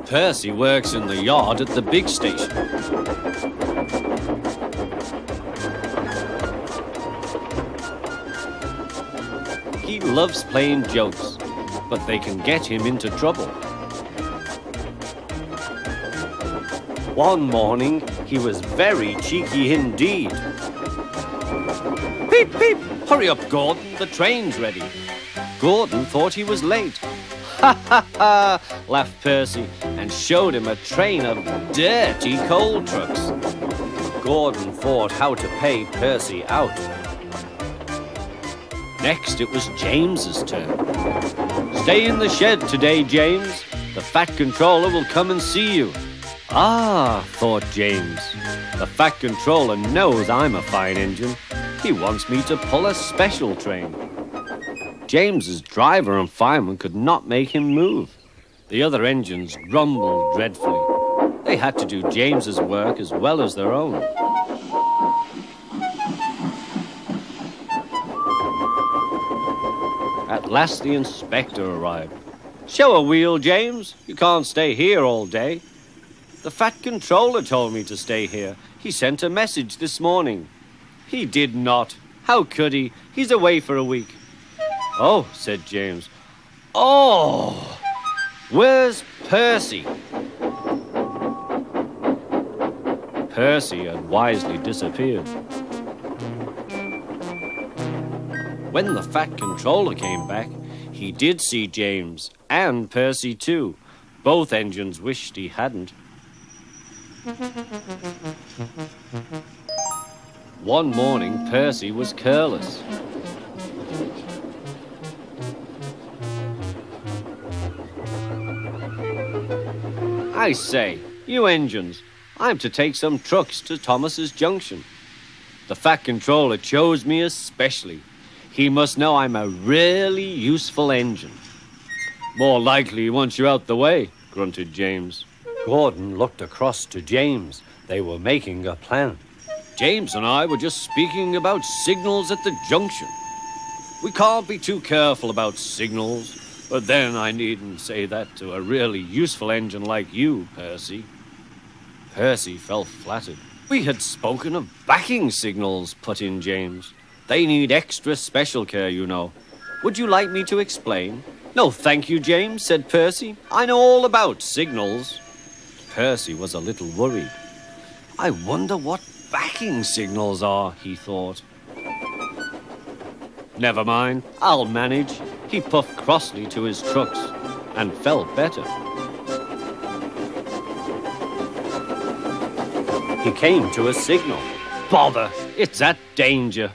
Percy works in the yard at the big station. He loves playing jokes, but they can get him into trouble. One morning, he was very cheeky indeed. Peep, peep! Hurry up, Gordon, the train's ready. Gordon thought he was late. Ha ha ha, laughed Percy and showed him a train of dirty coal trucks. Gordon thought how to pay Percy out. Next it was James's turn. Stay in the shed today, James. The Fat Controller will come and see you. Ah, thought James. The Fat Controller knows I'm a fine engine. He wants me to pull a special train. James's driver and fireman could not make him move. The other engines grumbled dreadfully. They had to do James's work as well as their own. At last the inspector arrived. Show a wheel, James. You can't stay here all day. The Fat Controller told me to stay here. He sent a message this morning. He did not. How could he? He's away for a week. Oh, said James. Oh, where's Percy? Percy had wisely disappeared. When the Fat Controller came back, he did see James and Percy too. Both engines wished he hadn't. One morning, Percy was careless. I say, you engines, I'm to take some trucks to Thomas's Junction. The Fat Controller chose me especially. He must know I'm a really useful engine. More likely he wants you out the way, grunted James. Gordon looked across to James. They were making a plan. James and I were just speaking about signals at the junction. We can't be too careful about signals. But then I needn't say that to a really useful engine like you, Percy. Percy felt flattered. We had spoken of backing signals, put in James. They need extra special care, you know. Would you like me to explain? No, thank you, James, said Percy. I know all about signals. Percy was a little worried. I wonder what backing signals are, he thought. Never mind, I'll manage. He puffed crossly to his trucks and felt better. He came to a signal. Bother, it's at danger.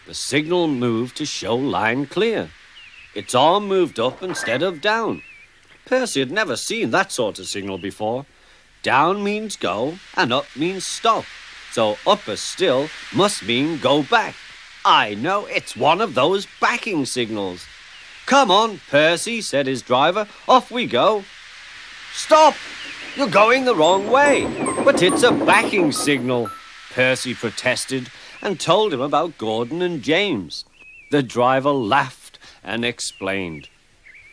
The signal moved to show line clear. Its arm moved up instead of down. Percy had never seen that sort of signal before. Down means go and up means stop. So upper still must mean go back. I know, it's one of those backing signals. Come on, Percy, said his driver. Off we go. Stop! You're going the wrong way. But it's a backing signal, Percy protested and told him about Gordon and James. The driver laughed and explained.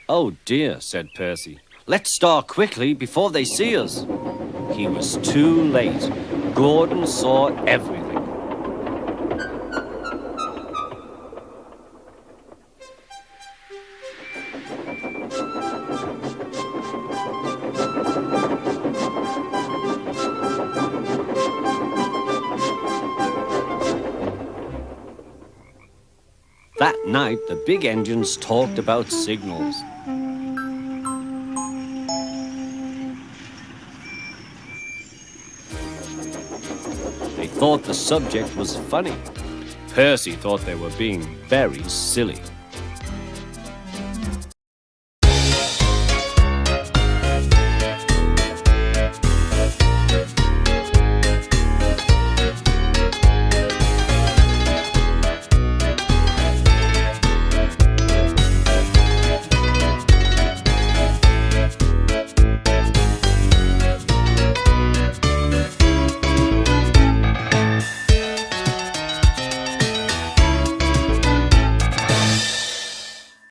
Oh dear, said Percy. Let's start quickly before they see us. He was too late. Gordon saw everything. That night, the big engines talked about signals. They thought the subject was funny. Percy thought they were being very silly.